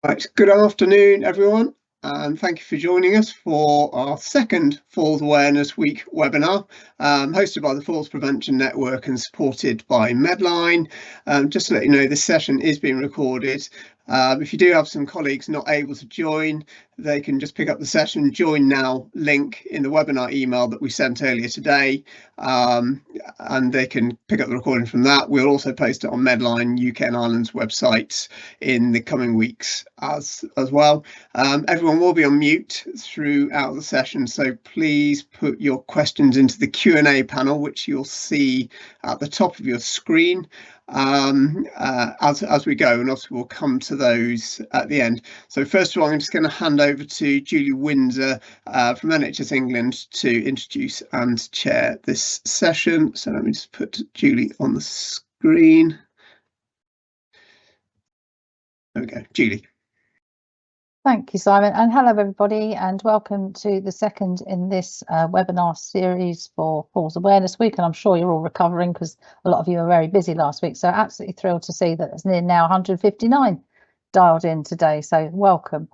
Right, good afternoon, everyone, and thank you for joining us for our second Falls Awareness Week webinar, hosted by the Falls Prevention Network and supported by Medline. Just to let you know, this session is being recorded. If you do have some colleagues not able to join, they can just pick up the session join now link in the webinar email that we sent earlier today, and they can pick up the recording from that. We'll also post it on Medline UK and Ireland's websites in the coming weeks as well. Everyone will be on mute throughout the session, so please put your questions into the Q&A panel, which you'll see at the top of your screen as we go, and obviously we'll come to those at the end. So first of all, I'm just going to hand over to Julie Windsor from NHS England to introduce and chair this session. So let me just put Julie on the screen. There we go, Julie. Thank you, Simon, and hello everybody, and welcome to the second in this webinar series for Falls Awareness Week. And I'm sure you're all recovering because a lot of you were very busy last week, so absolutely thrilled to see that there's near now 159 dialed in today, so welcome.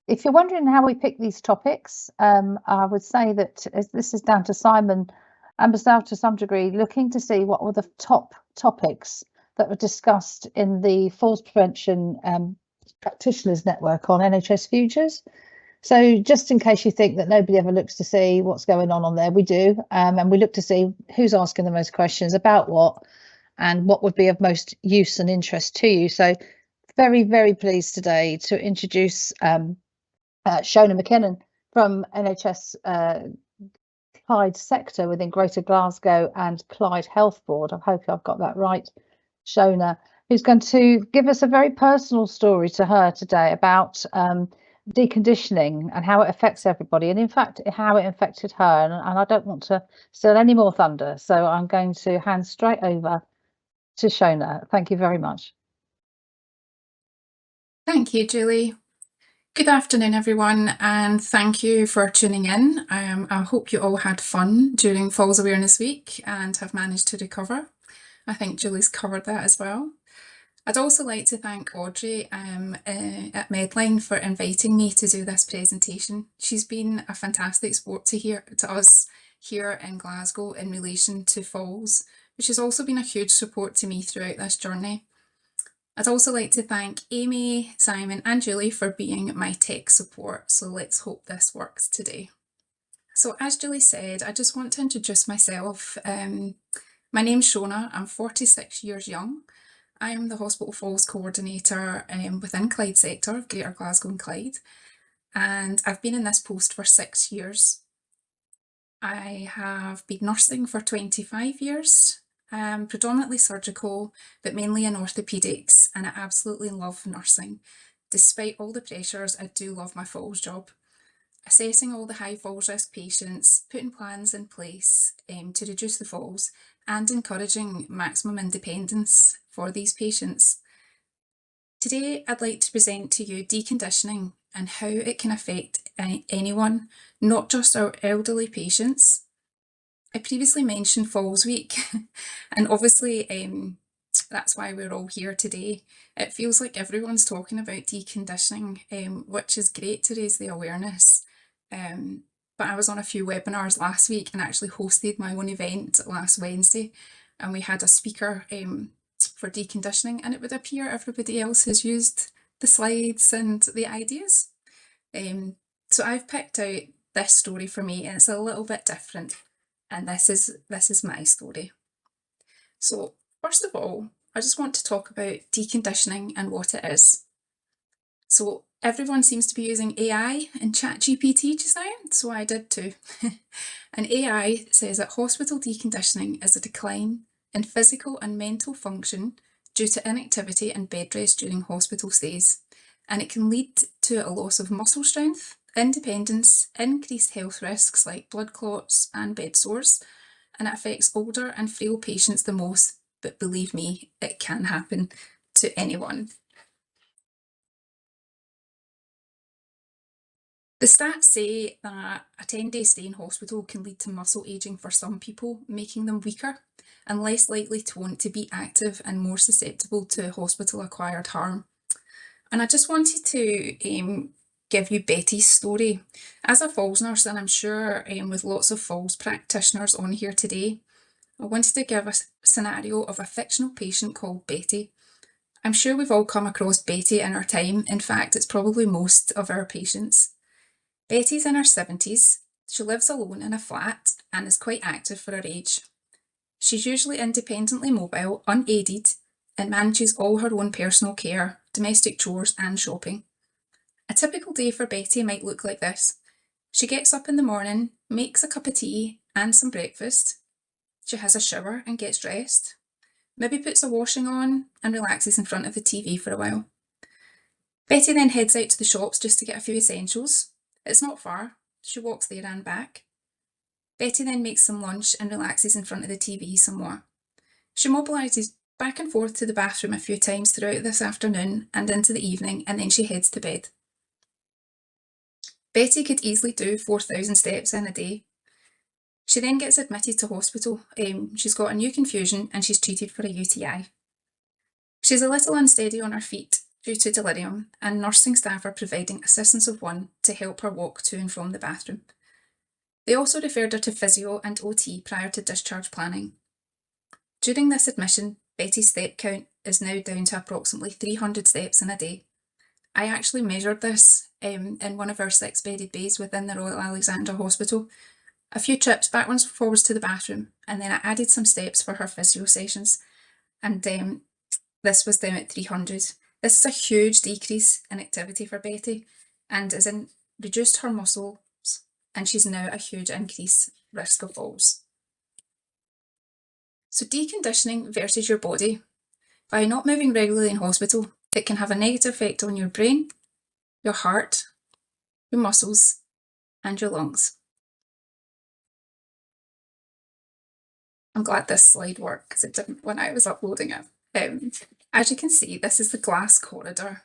If you're wondering how we pick these topics, I would say that this is down to Simon and myself to some degree, looking to see what were the top topics that were discussed in the Falls Prevention Practitioners Network on NHS Futures. So just in case you think that nobody ever looks to see what's going on there, we do, and we look to see who's asking the most questions about what and what would be of most use and interest to you. So very, very pleased today to introduce Shona MacKinnon from NHS Clyde sector within Greater Glasgow and Clyde Health Board. I hope I've got that right, Shona, who's going to give us a very personal story to her today about deconditioning and how it affects everybody, and in fact how it affected her. And I don't want to steal any more thunder, so I'm going to hand straight over to Shona. Thank you very much. Thank you, Julie. Good afternoon, everyone, and thank you for tuning in. I hope you all had fun during Falls Awareness Week and have managed to recover. I think Julie's covered that as well. I'd also like to thank Audrey at Medline for inviting me to do this presentation. She's been a fantastic support to us here in Glasgow in relation to Falls, which has also been a huge support to me throughout this journey. I'd also like to thank Amy, Simon and Julie for being my tech support, so let's hope this works today. So as Julie said, I just want to introduce myself. My name's Shona, I'm 46 years young. I'm the Hospital Falls Coordinator within Clyde sector of Greater Glasgow and Clyde, and I've been in this post for 6 years. I have been nursing for 25 years, predominantly surgical, but mainly in orthopaedics, and I absolutely love nursing. Despite all the pressures, I do love my falls job. Assessing all the high falls risk patients, putting plans in place to reduce the falls, and encouraging maximum independence for these patients. Today, I'd like to present to you deconditioning and how it can affect anyone, not just our elderly patients. I previously mentioned Falls Week, and obviously that's why we're all here today. It feels like everyone's talking about deconditioning, which is great to raise the awareness. But I was on a few webinars last week and actually hosted my own event last Wednesday, and we had a speaker for deconditioning, and it would appear everybody else has used the slides and the ideas. So I've picked out this story for me, and it's a little bit different, and this is my story. So first of all, I just want to talk about deconditioning and what it is. So everyone seems to be using AI and ChatGPT just now, so I did too. And AI says that hospital deconditioning is a decline in physical and mental function due to inactivity and bed rest during hospital stays, and it can lead to a loss of muscle strength, independence, increased health risks like blood clots and bed sores, and it affects older and frail patients the most, but believe me, it can happen to anyone. The stats say that a 10-day stay in hospital can lead to muscle ageing for some people, making them weaker and less likely to want to be active and more susceptible to hospital-acquired harm. And I just wanted to give you Betty's story. As a falls nurse, and I'm sure with lots of falls practitioners on here today, I wanted to give a scenario of a fictional patient called Betty. I'm sure we've all come across Betty in our time. In fact, it's probably most of our patients. Betty's in her 70s. She lives alone in a flat and is quite active for her age. She's usually independently mobile, unaided, and manages all her own personal care, domestic chores and shopping. A typical day for Betty might look like this. She gets up in the morning, makes a cup of tea and some breakfast. She has a shower and gets dressed. Maybe puts a washing on and relaxes in front of the TV for a while. Betty then heads out to the shops just to get a few essentials. It's not far. She walks there and back. Betty then makes some lunch and relaxes in front of the TV some more. She mobilises back and forth to the bathroom a few times throughout this afternoon and into the evening, and then she heads to bed. Betty could easily do 4,000 steps in a day. She then gets admitted to hospital. She's got a new confusion and she's treated for a UTI. She's a little unsteady on her feet due to delirium, and nursing staff are providing assistance of one to help her walk to and from the bathroom. They also referred her to physio and OT prior to discharge planning. During this admission, Betty's step count is now down to approximately 300 steps in a day. I actually measured this in one of our 6-bedded bays within the Royal Alexandra Hospital. A few trips backwards and forwards to the bathroom, and then I added some steps for her physio sessions, and this was down at 300. This is a huge decrease in activity for Betty and has reduced her muscles, and she's now a huge increased risk of falls. So deconditioning versus your body. By not moving regularly in hospital, it can have a negative effect on your brain, your heart, your muscles, and your lungs. I'm glad this slide worked because it didn't when I was uploading it. As you can see, this is the glass corridor,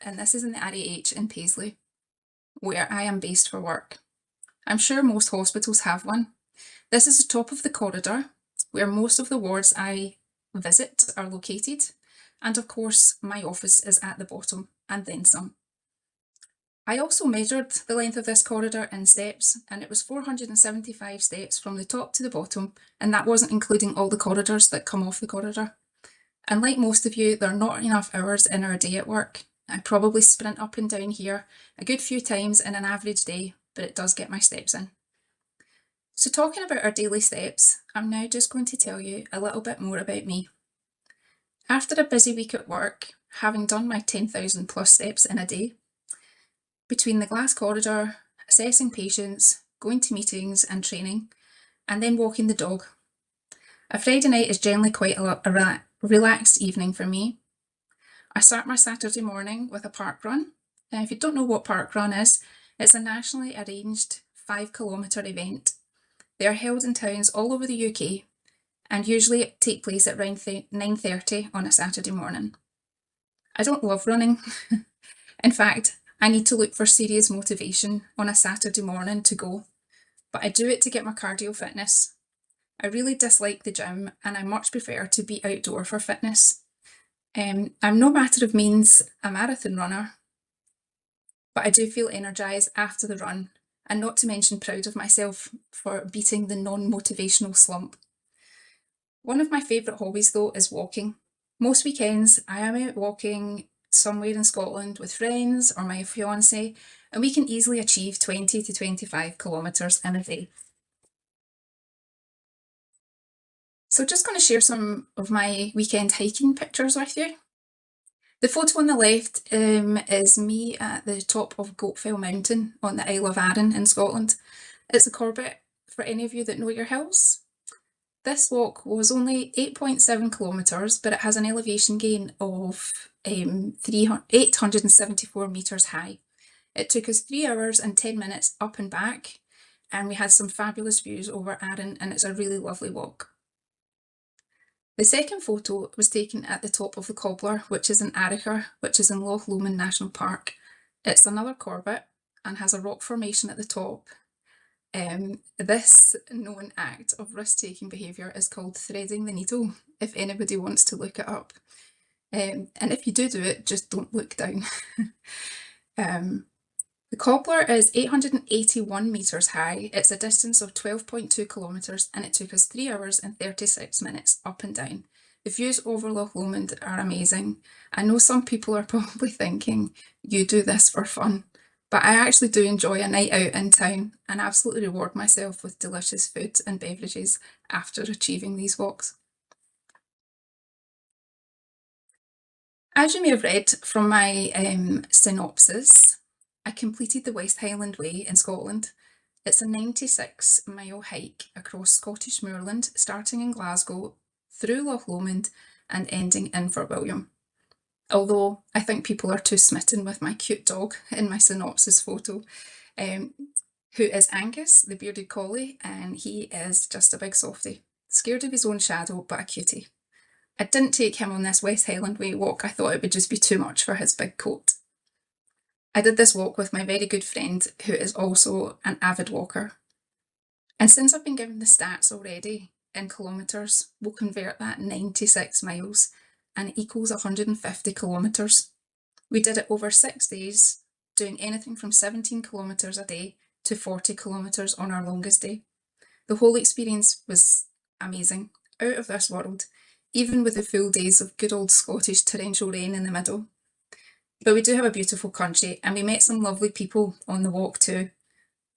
and this is in the RAH in Paisley, where I am based for work. I'm sure most hospitals have one. This is the top of the corridor, where most of the wards I visit are located, and of course my office is at the bottom, and then some. I also measured the length of this corridor in steps, and it was 475 steps from the top to the bottom, and that wasn't including all the corridors that come off the corridor. And like most of you, there are not enough hours in our day at work. I probably sprint up and down here a good few times in an average day, but it does get my steps in. So talking about our daily steps, I'm now just going to tell you a little bit more about me. After a busy week at work, having done my 10,000 plus steps in a day, between the glass corridor, assessing patients, going to meetings and training, and then walking the dog, a Friday night is generally quite a relaxed evening for me. I start my Saturday morning with a park run. Now, if you don't know what park run is, it's a nationally arranged 5-kilometre event. They are held in towns all over the UK and usually take place at around 9:30 on a Saturday morning. I don't love running. In fact, I need to look for serious motivation on a Saturday morning to go, but I do it to get my cardio fitness. I really dislike the gym and I much prefer to be outdoor for fitness. I'm no matter of means a marathon runner, but I do feel energised after the run, and not to mention proud of myself for beating the non-motivational slump. One of my favourite hobbies though is walking. Most weekends I am out walking somewhere in Scotland with friends or my fiance, and we can easily achieve 20 to 25 kilometres in a day. So just going to share some of my weekend hiking pictures with you. The photo on the left is me at the top of Goatfell Mountain on the Isle of Arran in Scotland. It's a Corbett for any of you that know your hills. This walk was only 8.7 kilometres, but it has an elevation gain of 874 metres high. It took us 3 hours and 10 minutes up and back, and we had some fabulous views over Arran, and it's a really lovely walk. The second photo was taken at the top of the Cobbler, which is in Arrochar, which is in Loch Lomond National Park. It's another Corbett and has a rock formation at the top. This known act of risk-taking behaviour is called threading the needle, if anybody wants to look it up. And if you do it, just don't look down. The Cobbler is 881 metres high. It's a distance of 12.2 kilometres and it took us 3 hours and 36 minutes up and down. The views over Loch Lomond are amazing. I know some people are probably thinking, you do this for fun, but I actually do enjoy a night out in town and absolutely reward myself with delicious food and beverages after achieving these walks. As you may have read from my synopsis, I completed the West Highland Way in Scotland. It's a 96-mile hike across Scottish moorland, starting in Glasgow, through Loch Lomond and ending in Fort William. Although I think people are too smitten with my cute dog in my synopsis photo, who is Angus, the bearded collie, and he is just a big softie, scared of his own shadow, but a cutie. I didn't take him on this West Highland Way walk. I thought it would just be too much for his big coat. I did this walk with my very good friend, who is also an avid walker. And since I've been given the stats already in kilometres, we'll convert that 96 miles and it equals 150 kilometres. We did it over 6 days, doing anything from 17 kilometres a day to 40 kilometres on our longest day. The whole experience was amazing, out of this world, even with the full days of good old Scottish torrential rain in the middle. But we do have a beautiful country and we met some lovely people on the walk too,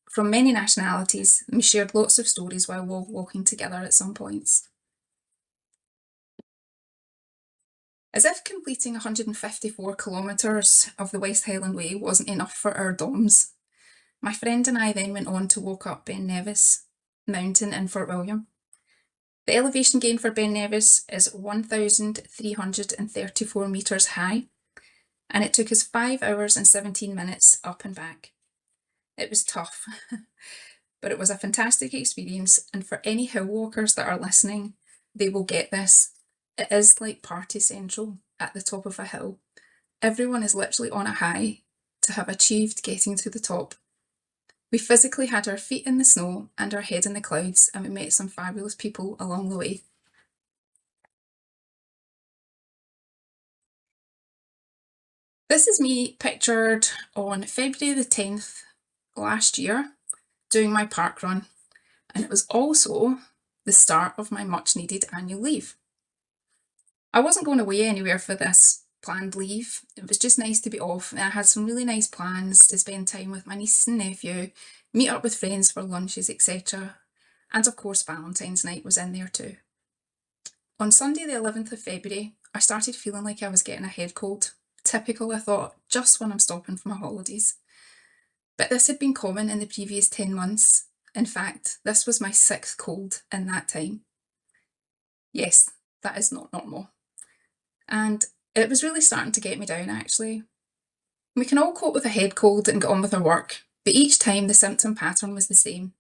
from many nationalities, and we shared lots of stories while walking together at some points. As if completing 154 kilometres of the West Highland Way wasn't enough for our DOMs, my friend and I then went on to walk up Ben Nevis mountain in Fort William. The elevation gain for Ben Nevis is 1,334 metres high, and it took us 5 hours and 17 minutes up and back. It was tough, but it was a fantastic experience, and for any hill walkers that are listening, they will get this. It is like party central at the top of a hill. Everyone is literally on a high to have achieved getting to the top. We physically had our feet in the snow and our head in the clouds, and we met some fabulous people along the way. This is me pictured on February the 10th last year doing my park run, and it was also the start of my much needed annual leave. I wasn't going away anywhere for this planned leave. It was just nice to be off, and I had some really nice plans to spend time with my niece and nephew, meet up with friends for lunches, etc. And of course Valentine's night was in there too. On Sunday the 11th of February, I started feeling like I was getting a head cold. Typical, I thought, just when I'm stopping for my holidays. But this had been common in the previous 10 months. In fact, this was my 6th cold in that time. Yes, that is not normal. And it was really starting to get me down, actually. We can all cope with a head cold and get on with our work, but each time the symptom pattern was the same.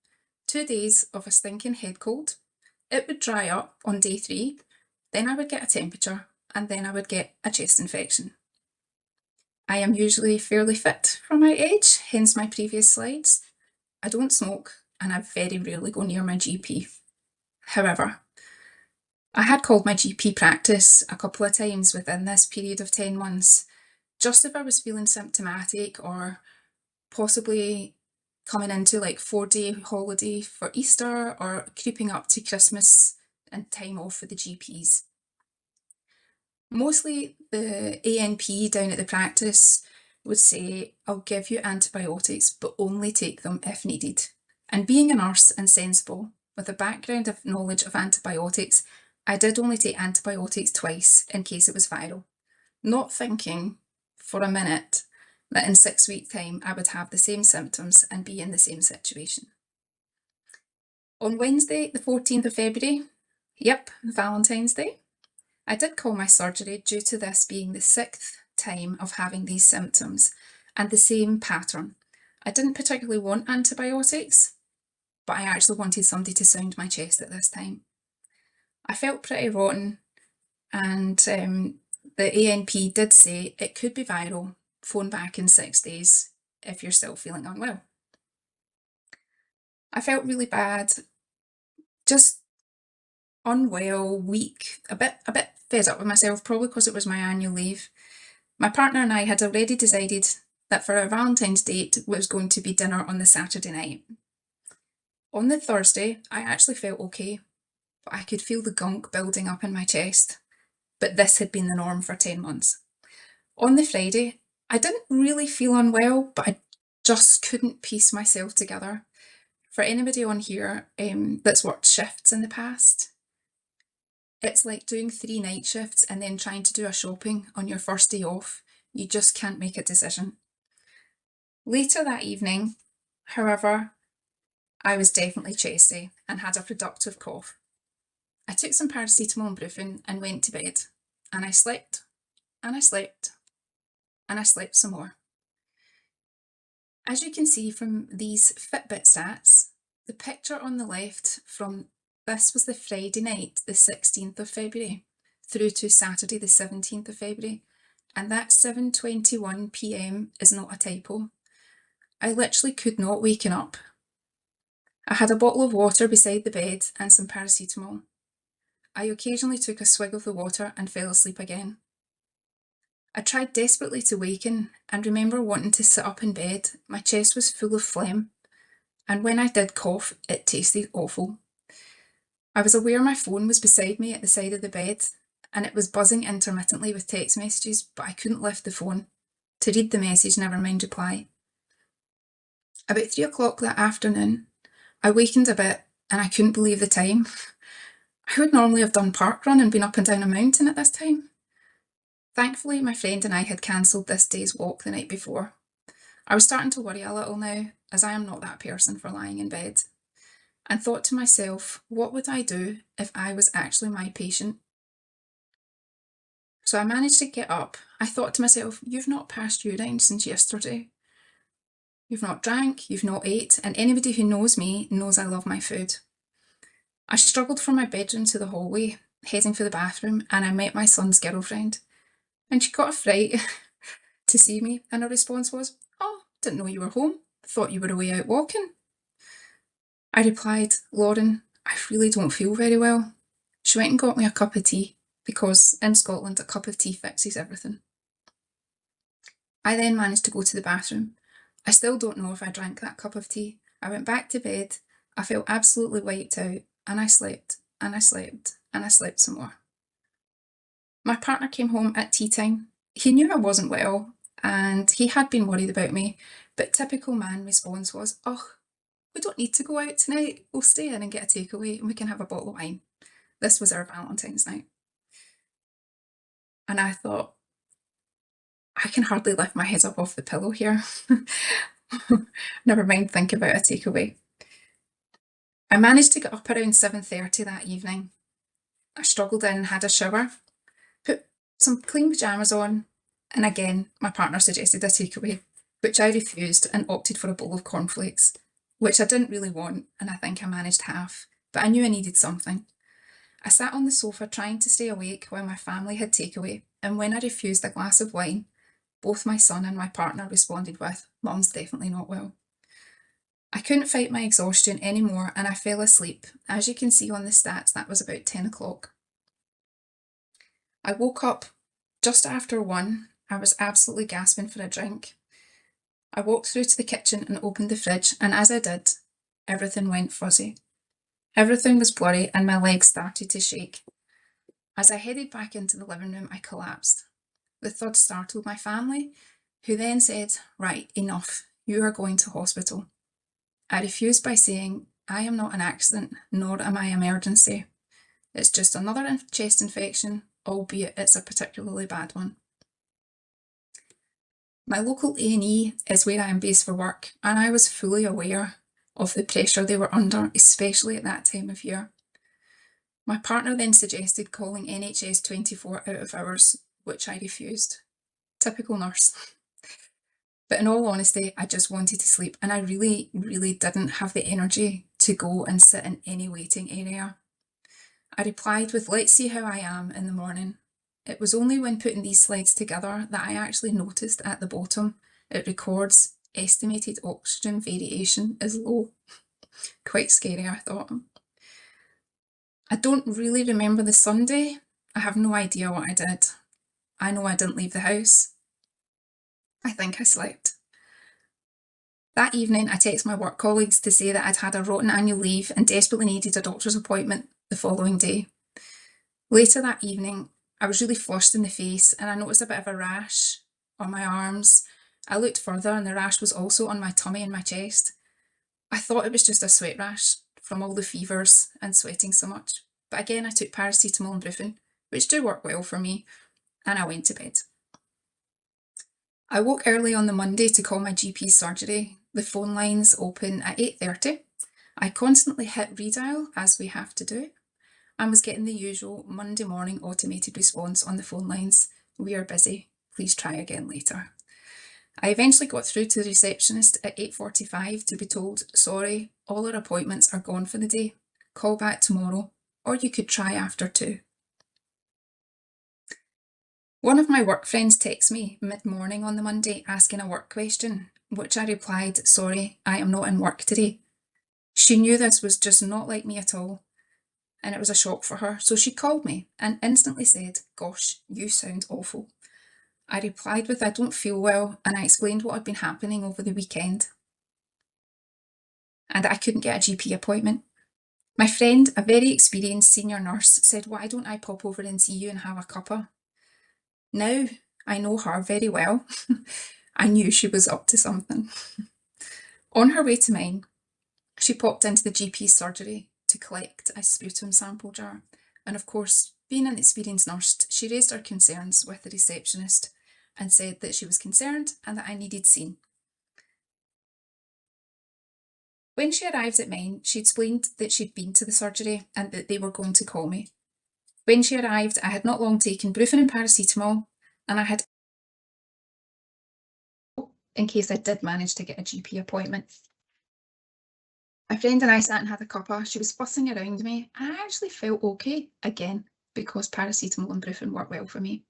2 days of a stinking head cold. It would dry up on day 3, then I would get a temperature, and then I would get a chest infection. I am usually fairly fit for my age, hence my previous slides. I don't smoke, and I very rarely go near my GP. However, I had called my GP practice a couple of times within this period of 10 months, just if I was feeling symptomatic or possibly coming into like 4-day holiday for Easter or creeping up to Christmas and time off for the GPs. Mostly the ANP down at the practice would say, I'll give you antibiotics, but only take them if needed. And being a nurse and sensible, with a background of knowledge of antibiotics, I did only take antibiotics twice in case it was viral, not thinking for a minute that in 6 weeks' time I would have the same symptoms and be in the same situation. On Wednesday, the 14th of February, yep, Valentine's Day, I did call my surgery due to this being the 6th time of having these symptoms and the same pattern. I didn't particularly want antibiotics, but I actually wanted somebody to sound my chest at this time. I felt pretty rotten, and the ANP did say it could be viral, phone back in 6 days if you're still feeling unwell. I felt really bad, just unwell, weak, a bit fed up with myself, probably because it was my annual leave. My partner and I had already decided that for our Valentine's date was going to be dinner on the Saturday night. On the Thursday, I actually felt okay, but I could feel the gunk building up in my chest. But this had been the norm for 10 months. On the Friday, I didn't really feel unwell, but I just couldn't piece myself together. For anybody on here that's worked shifts in the past, it's like doing 3 night shifts and then trying to do a shopping on your first day off. You just can't make a decision. Later that evening, however, I was definitely chesty and had a productive cough. I took some paracetamol and brufen and went to bed. And I slept, and I slept, and I slept some more. As you can see from these Fitbit stats, the picture on the left this was the Friday night, the 16th of February, through to Saturday, the 17th of February. And that 7:21 p.m. is not a typo. I literally could not waken up. I had a bottle of water beside the bed and some paracetamol. I occasionally took a swig of the water and fell asleep again. I tried desperately to waken and remember wanting to sit up in bed. My chest was full of phlegm, and when I did cough, it tasted awful. I was aware my phone was beside me at the side of the bed, and it was buzzing intermittently with text messages, but I couldn't lift the phone to read the message, never mind reply. About 3 o'clock that afternoon, I wakened a bit and I couldn't believe the time. I would normally have done parkrun and been up and down a mountain at this time. Thankfully, my friend and I had cancelled this day's walk the night before. I was starting to worry a little now, as I am not that person for lying in bed, and thought to myself, what would I do if I was actually my patient? So I managed to get up. I thought to myself, you've not passed urine since yesterday. You've not drank, you've not ate, and anybody who knows me knows I love my food. I struggled from my bedroom to the hallway, heading for the bathroom, and I met my son's girlfriend. And she got a fright to see me, and her response was, "Oh, didn't know you were home. Thought you were away out walking." I replied, "Lauren, I really don't feel very well." She went and got me a cup of tea, because in Scotland a cup of tea fixes everything. I then managed to go to the bathroom. I still don't know if I drank that cup of tea. I went back to bed. I felt absolutely wiped out, and I slept, and I slept, and I slept some more. My partner came home at tea time. He knew I wasn't well, and he had been worried about me, but typical man response was, "Oh, we don't need to go out tonight. We'll stay in and get a takeaway and we can have a bottle of wine." This was our Valentine's night. And I thought, I can hardly lift my head up off the pillow here. Never mind think about a takeaway. I managed to get up around 7:30 that evening. I struggled in and had a shower, put some clean pyjamas on, and again, my partner suggested a takeaway, which I refused and opted for a bowl of cornflakes, which I didn't really want, and I think I managed half, but I knew I needed something. I sat on the sofa trying to stay awake while my family had takeaway, and when I refused a glass of wine, both my son and my partner responded with, "Mum's definitely not well." I couldn't fight my exhaustion anymore and I fell asleep. As you can see on the stats, that was about 10 o'clock. I woke up just after 1. I was absolutely gasping for a drink. I walked through to the kitchen and opened the fridge, and as I did, everything went fuzzy. Everything was blurry and my legs started to shake. As I headed back into the living room, I collapsed. The thud startled my family, who then said, "Right, enough, you are going to hospital." I refused by saying, "I am not an accident, nor am I an emergency. It's just another chest infection, albeit it's a particularly bad one." My local A&E is where I am based for work, and I was fully aware of the pressure they were under, especially at that time of year. My partner then suggested calling NHS 24 out of hours, which I refused. Typical nurse. But in all honesty, I just wanted to sleep, and I really, really didn't have the energy to go and sit in any waiting area. I replied with, "Let's see how I am in the morning." It was only when putting these slides together that I actually noticed at the bottom it records estimated oxygen variation is low. Quite scary, I thought. I don't really remember the Sunday. I have no idea what I did. I know I didn't leave the house. I think I slept. That evening, I texted my work colleagues to say that I'd had a rotten annual leave and desperately needed a doctor's appointment the following day. Later that evening, I was really flushed in the face and I noticed a bit of a rash on my arms. I looked further and the rash was also on my tummy and my chest. I thought it was just a sweat rash from all the fevers and sweating so much. But again, I took paracetamol and brufen, which do work well for me, and I went to bed. I woke early on the Monday to call my GP's surgery. The phone lines open at 8:30. I constantly hit redial, as we have to do, and was getting the usual Monday morning automated response on the phone lines. We are busy. Please try again later. I eventually got through to the receptionist at 8:45 to be told, sorry, all our appointments are gone for the day. Call back tomorrow, or you could try after 2. One of my work friends texted me mid-morning on the Monday asking a work question, which I replied, sorry, I am not in work today. She knew this was just not like me at all, and it was a shock for her, so she called me and instantly said, gosh, you sound awful. I replied with, I don't feel well, and I explained what had been happening over the weekend, and I couldn't get a GP appointment. My friend, a very experienced senior nurse, said, why don't I pop over and see you and have a cuppa? Now I know her very well. I knew she was up to something. On her way to mine, she popped into the GP's surgery to collect a sputum sample jar. And of course, being an experienced nurse, she raised her concerns with the receptionist and said that she was concerned and that I needed seen. When she arrived at mine, she explained that she'd been to the surgery and that they were going to call me. When she arrived, I had not long taken brufen and paracetamol, and I had in case I did manage to get a GP appointment. My friend and I sat and had a cuppa. She was fussing around me. I actually felt okay, again, because paracetamol and brufen work well for me.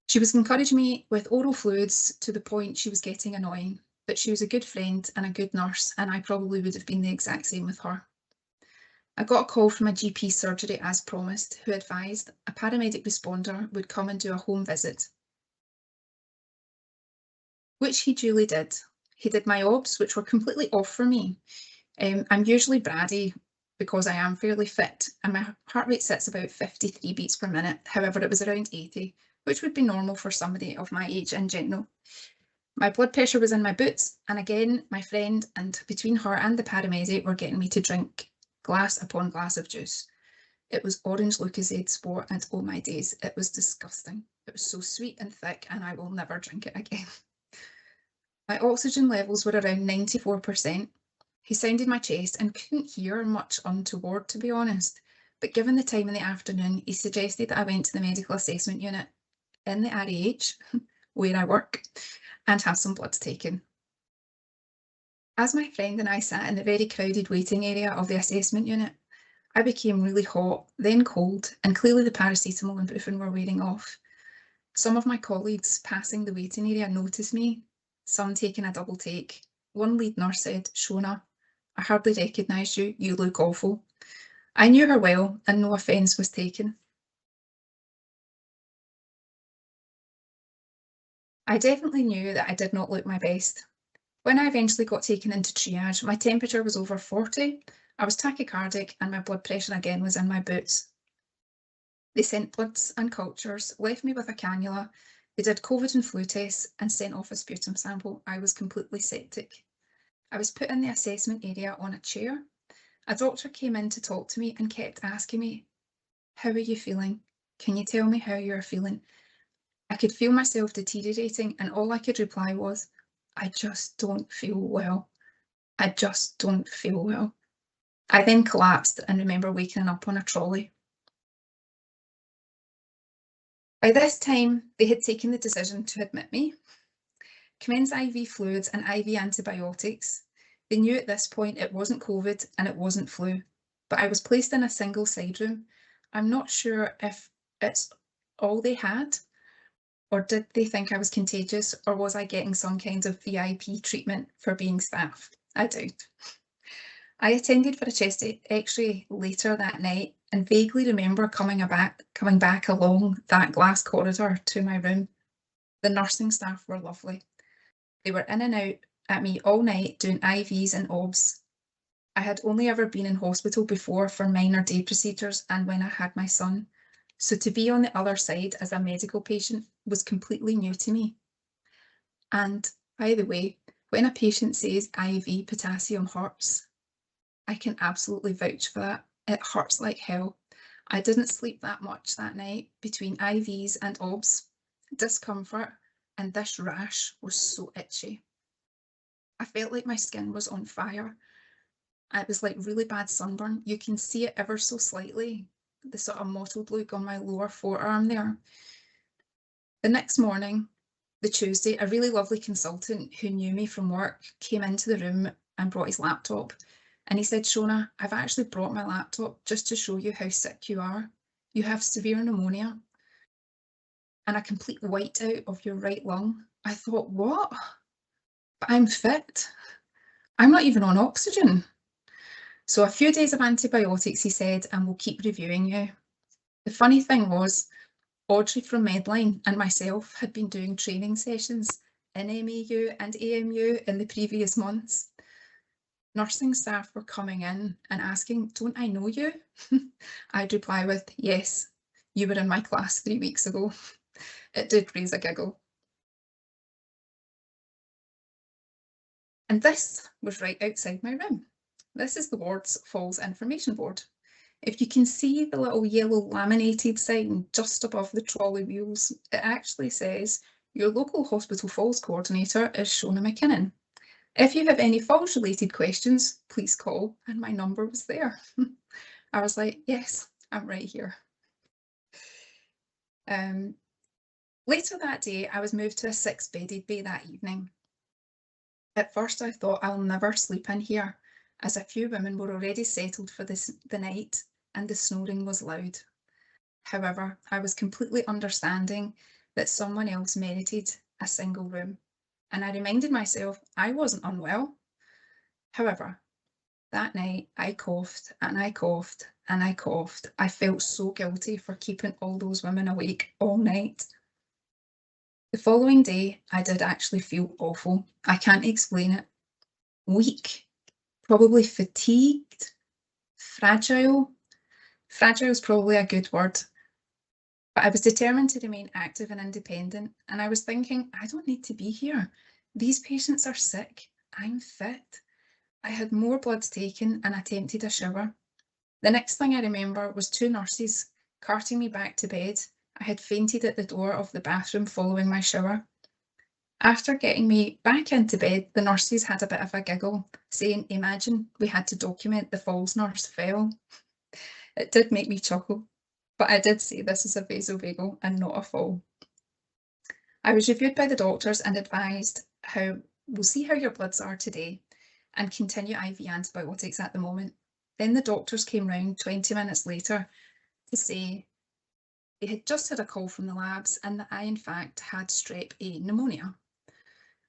She was encouraging me with oral fluids to the point she was getting annoying, but she was a good friend and a good nurse, and I probably would have been the exact same with her. I got a call from a GP surgery as promised, who advised a paramedic responder would come and do a home visit, which he duly did. He did my obs, which were completely off for me. I'm usually braddy because I am fairly fit, and my heart rate sits about 53 beats per minute. However, it was around 80, which would be normal for somebody of my age in general. My blood pressure was in my boots, and again, my friend, and between her and the paramedic, were getting me to drink glass upon glass of juice. It was orange Lucozade Sport, and oh my days, it was disgusting. It was so sweet and thick, and I will never drink it again. My oxygen levels were around 94%. He sounded my chest and couldn't hear much untoward, to be honest. But given the time in the afternoon, he suggested that I went to the medical assessment unit in the RAH, where I work, and have some blood taken. As my friend and I sat in the very crowded waiting area of the assessment unit, I became really hot, then cold, and clearly the paracetamol and brufen were wearing off. Some of my colleagues passing the waiting area noticed me, some taking a double take. One lead nurse said, Shona, I hardly recognised you, you look awful. I knew her well and no offence was taken. I definitely knew that I did not look my best. When I eventually got taken into triage, my temperature was over 40, I was tachycardic and my blood pressure again was in my boots. They sent bloods and cultures, left me with a cannula, they did COVID and flu tests and sent off a sputum sample. I was completely septic. I was put in the assessment area on a chair. A doctor came in to talk to me and kept asking me, how are you feeling? Can you tell me how you're feeling? I could feel myself deteriorating and all I could reply was, I just don't feel well. I just don't feel well. I then collapsed and remember waking up on a trolley. By this time, they had taken the decision to admit me, commence IV fluids and IV antibiotics. They knew at this point it wasn't COVID and it wasn't flu, but I was placed in a single side room. I'm not sure if it's all they had, or did they think I was contagious, or was I getting some kind of VIP treatment for being staff? I doubt. I attended for a chest x-ray later that night, and vaguely remember coming back along that glass corridor to my room. The nursing staff were lovely. They were in and out at me all night doing IVs and OBS. I had only ever been in hospital before for minor day procedures and when I had my son, so to be on the other side as a medical patient was completely new to me. And by the way, when a patient says IV potassium hurts, I can absolutely vouch for that. It hurts like hell. I didn't sleep that much that night between IVs and OBS, discomfort, and this rash was so itchy. I felt like my skin was on fire. It was like really bad sunburn. You can see it ever so slightly, the sort of mottled look on my lower forearm there. The next morning, the Tuesday, a really lovely consultant who knew me from work came into the room and brought his laptop. And he said, Shona, I've actually brought my laptop just to show you how sick you are. You have severe pneumonia and a complete whiteout of your right lung. I thought, what? But I'm fit. I'm not even on oxygen. So a few days of antibiotics, he said, and we'll keep reviewing you. The funny thing was, Audrey from Medline and myself had been doing training sessions in MAU and AMU in the previous months. Nursing staff were coming in and asking, don't I know you? I'd reply with, yes, you were in my class 3 weeks ago. It did raise a giggle. And this was right outside my room. This is the ward's falls information board. If you can see the little yellow laminated sign just above the trolley wheels, it actually says, your local hospital falls coordinator is Shona MacKinnon. If you have any falls related questions, please call, and my number was there. I was like, yes, I'm right here. Later that day, I was moved to a 6-bedded bay that evening. At first I thought I'll never sleep in here, as a few women were already settled for the night and the snoring was loud. However, I was completely understanding that someone else merited a single room, and I reminded myself I wasn't unwell. However, that night I coughed and I coughed and I coughed. I felt so guilty for keeping all those women awake all night. The following day, I did actually feel awful. I can't explain it. Weak, probably fatigued, fragile. Fragile is probably a good word. But I was determined to remain active and independent, and I was thinking, I don't need to be here. These patients are sick. I'm fit. I had more bloods taken and attempted a shower. The next thing I remember was 2 nurses carting me back to bed. I had fainted at the door of the bathroom following my shower. After getting me back into bed, the nurses had a bit of a giggle, saying, imagine we had to document the falls nurse fell. It did make me chuckle, but I did say this is a vasovagal and not a fall. I was reviewed by the doctors and advised we'll see how your bloods are today and continue IV antibiotics at the moment. Then the doctors came round 20 minutes later to say they had just had a call from the labs and that I in fact had strep A pneumonia.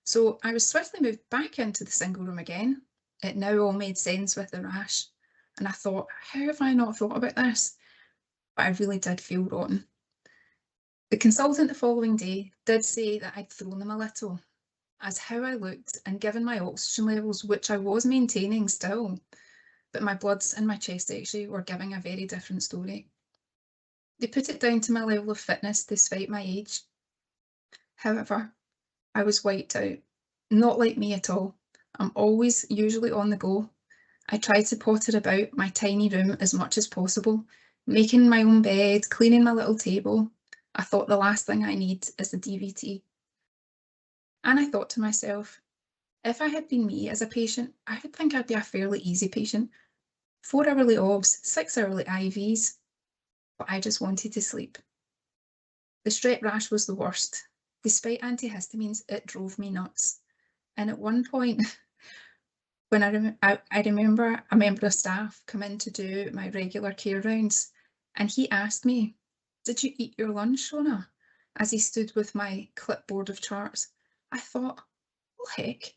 So I was swiftly moved back into the single room again. It now all made sense with the rash. And I thought, how have I not thought about this? But I really did feel rotten. The consultant the following day did say that I'd thrown them a little, as how I looked and given my oxygen levels, which I was maintaining still, but my bloods and my chest x-ray were giving a very different story. They put it down to my level of fitness despite my age. However, I was wiped out. Not like me at all. I'm always usually on the go. I try to potter about my tiny room as much as possible, making my own bed, cleaning my little table. I thought the last thing I need is a DVT. And I thought to myself, if I had been me as a patient, I would think I'd be a fairly easy patient. 4 hourly OBS, 6 hourly IVs. But I just wanted to sleep. The strep rash was the worst. Despite antihistamines, it drove me nuts. And at one point, when I remember a member of staff come in to do my regular care rounds, and he asked me, did you eat your lunch, Shona? As he stood with my clipboard of charts. I thought, well, heck,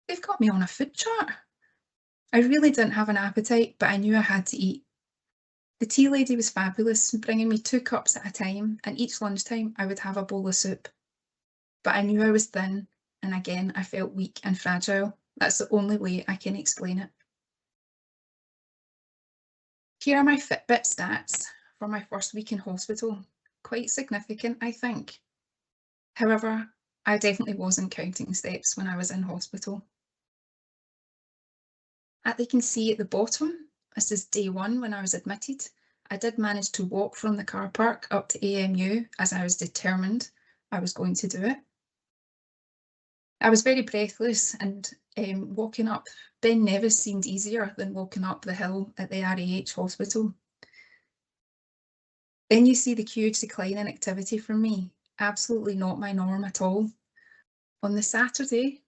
they've got me on a food chart. I really didn't have an appetite, but I knew I had to eat. The tea lady was fabulous, bringing me 2 cups at a time, and each lunchtime I would have a bowl of soup. But I knew I was thin, and again I felt weak and fragile. That's the only way I can explain it. Here are my Fitbit stats for my first week in hospital. Quite significant, I think. However, I definitely wasn't counting steps when I was in hospital. As you can see at the bottom, this is day 1 when I was admitted. I did manage to walk from the car park up to AMU as I was determined I was going to do it. I was very breathless, and walking up Ben Nevis seemed easier than walking up the hill at the RAH hospital. Then you see the huge decline in activity from me. Absolutely not my norm at all. On the Saturday,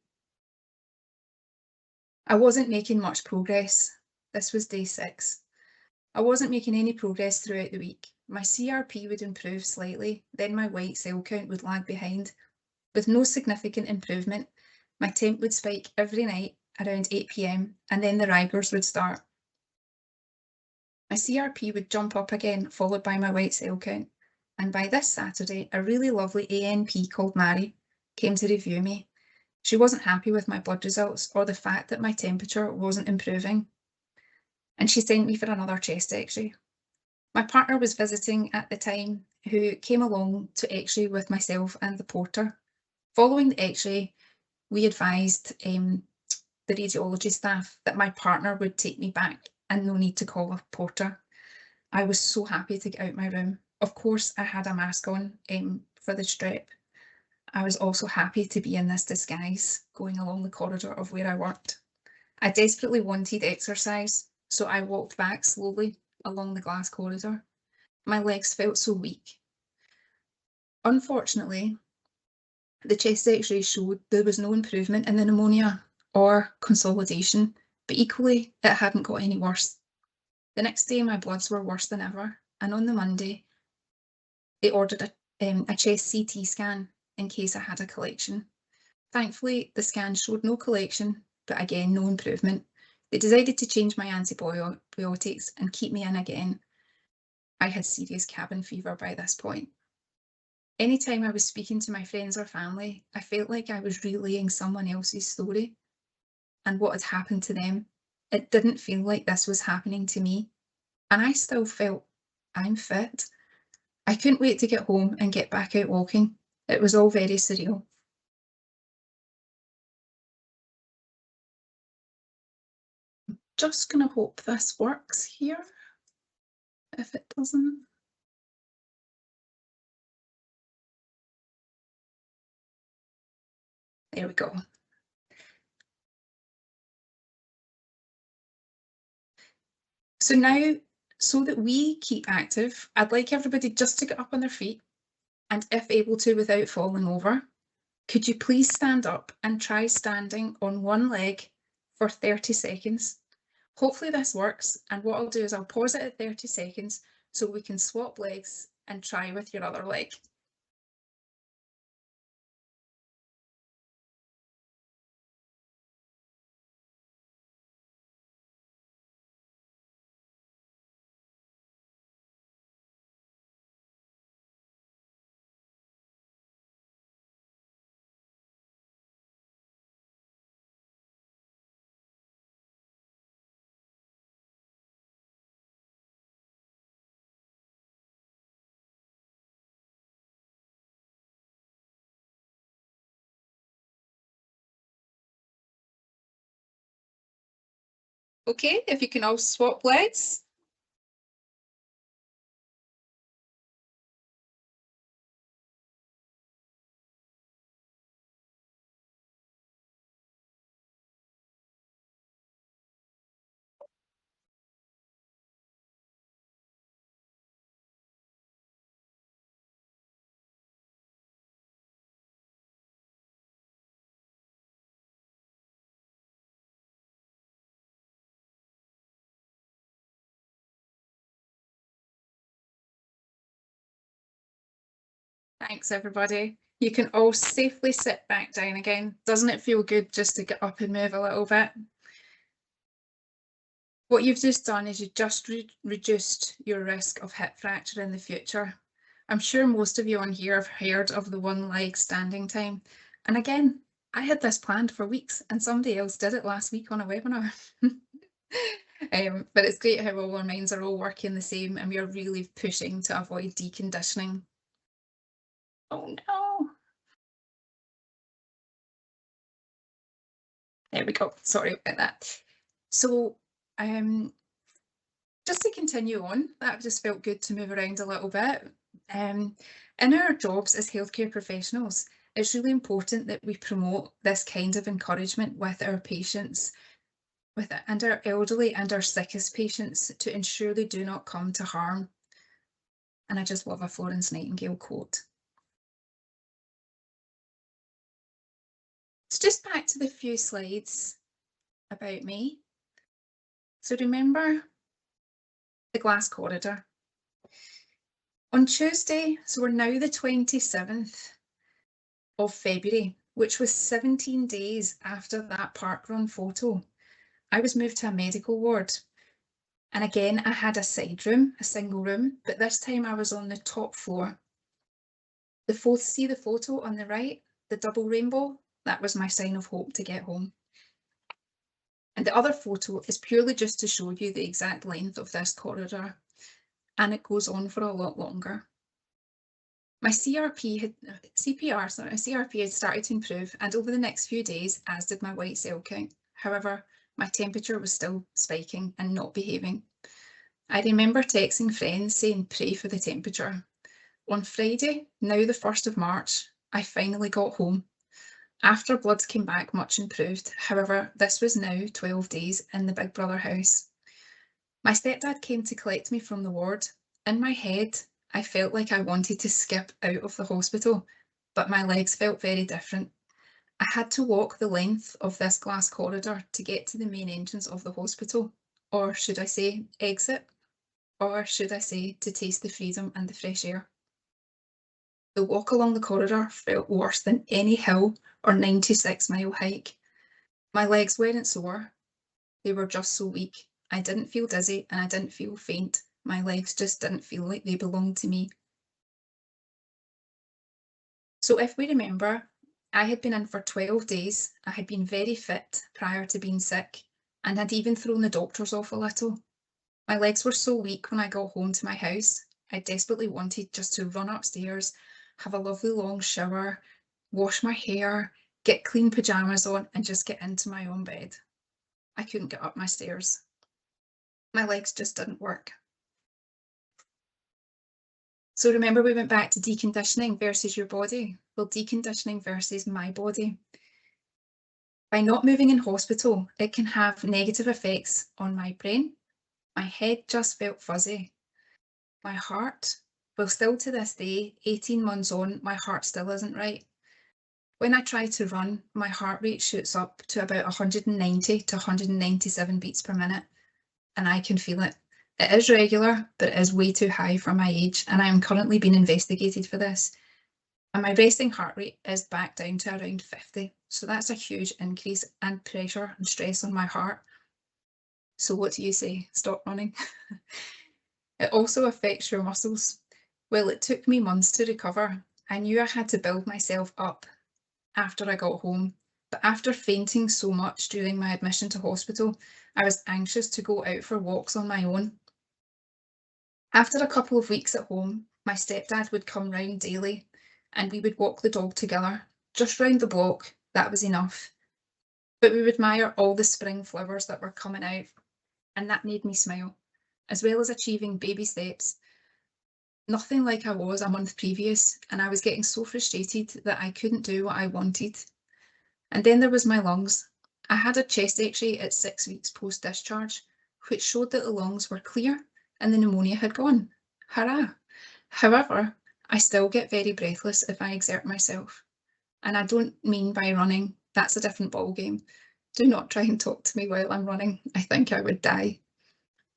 I wasn't making much progress. This was day 6. I wasn't making any progress throughout the week. My CRP would improve slightly, then my white cell count would lag behind. With no significant improvement, my temp would spike every night around 8 PM, and then the rigors would start. My CRP would jump up again, followed by my white cell count. And by this Saturday, a really lovely ANP called Mary came to review me. She wasn't happy with my blood results or the fact that my temperature wasn't improving, and she sent me for another chest x-ray. My partner was visiting at the time, who came along to x-ray with myself and the porter. Following the x-ray, we advised the radiology staff that my partner would take me back and no need to call a porter. I was so happy to get out my room. Of course, I had a mask on for the strep. I was also happy to be in this disguise going along the corridor of where I worked. I desperately wanted exercise, so I walked back slowly along the glass corridor. My legs felt so weak. Unfortunately, the chest x-ray showed there was no improvement in the pneumonia or consolidation, but equally it hadn't got any worse. The next day my bloods were worse than ever, and on the Monday they ordered a chest CT scan in case I had a collection. Thankfully the scan showed no collection, but again no improvement. They decided to change my antibiotics and keep me in again. I had serious cabin fever by this point. Anytime I was speaking to my friends or family, I felt like I was relaying someone else's story and what had happened to them. It didn't feel like this was happening to me, and I still felt I'm fit. I couldn't wait to get home and get back out walking. It was all very surreal. I'm just going to hope this works here. If it doesn't. There we go. So now, so that we keep active, I'd like everybody just to get up on their feet, and if able to without falling over, could you please stand up and try standing on one leg for 30 seconds? Hopefully this works, and what I'll do is I'll pause it at 30 seconds so we can swap legs and try with your other leg. Okay, if you can all swap legs. Thanks, everybody. You can all safely sit back down again. Doesn't it feel good just to get up and move a little bit? What you've just done is you just reduced your risk of hip fracture in the future. I'm sure most of you on here have heard of the 1 leg standing time. And again, I had this planned for weeks and somebody else did it last week on a webinar. But it's great how all our minds are all working the same and we are really pushing to avoid deconditioning. Oh no. There we go. Sorry about that. So just to continue on, that just felt good to move around a little bit. In our jobs as healthcare professionals, it's really important that we promote this kind of encouragement with our patients, and our elderly and our sickest patients, to ensure they do not come to harm. And I just love a Florence Nightingale quote. So just back to the few slides about me. So remember the glass corridor. On Tuesday, so we're now the 27th of February, which was 17 days after that parkrun photo, I was moved to a medical ward. And again, I had a side room, a single room, but this time I was on the top floor. See the photo on the right, the double rainbow? That was my sign of hope to get home. And the other photo is purely just to show you the exact length of this corridor. And it goes on for a lot longer. My CRP had started to improve, and over the next few days, as did my white cell count. However, my temperature was still spiking and not behaving. I remember texting friends saying, pray for the temperature. On Friday, now the 1st of March, I finally got home. After bloods came back much improved. However, this was now 12 days in the Big Brother house. My stepdad came to collect me from the ward. In my head, I felt like I wanted to skip out of the hospital, but my legs felt very different. I had to walk the length of this glass corridor to get to the main entrance of the hospital, or should I say exit, or should I say to taste the freedom and the fresh air. The walk along the corridor felt worse than any hill or 96-mile hike. My legs weren't sore, they were just so weak. I didn't feel dizzy and I didn't feel faint. My legs just didn't feel like they belonged to me. So if we remember, I had been in for 12 days. I had been very fit prior to being sick and had even thrown the doctors off a little. My legs were so weak when I got home to my house. I desperately wanted just to run upstairs, have a lovely long shower, wash my hair, get clean pajamas on and just get into my own bed. I couldn't get up my stairs. My legs just didn't work. So remember, we went back to deconditioning versus your body. Well, deconditioning versus my body. By not moving in hospital, it can have negative effects on my brain. My head just felt fuzzy. My heart, well, still to this day, 18 months on, my heart still isn't right. When I try to run, my heart rate shoots up to about 190 to 197 beats per minute, and I can feel it. It is regular, but it is way too high for my age, and I am currently being investigated for this. And my resting heart rate is back down to around 50. So that's a huge increase and pressure and stress on my heart. So what do you say? Stop running. It also affects your muscles. Well, it took me months to recover. I knew I had to build myself up after I got home. But after fainting so much during my admission to hospital, I was anxious to go out for walks on my own. After a couple of weeks at home, my stepdad would come round daily and we would walk the dog together, just round the block. That was enough. But we would admire all the spring flowers that were coming out, and that made me smile, as well as achieving baby steps. Nothing like I was a month previous, and I was getting so frustrated that I couldn't do what I wanted. And then there was my lungs. I had a chest x-ray at 6 weeks post-discharge, which showed that the lungs were clear and the pneumonia had gone. Hurrah! However, I still get very breathless if I exert myself. And I don't mean by running, that's a different ballgame. Do not try and talk to me while I'm running. I think I would die.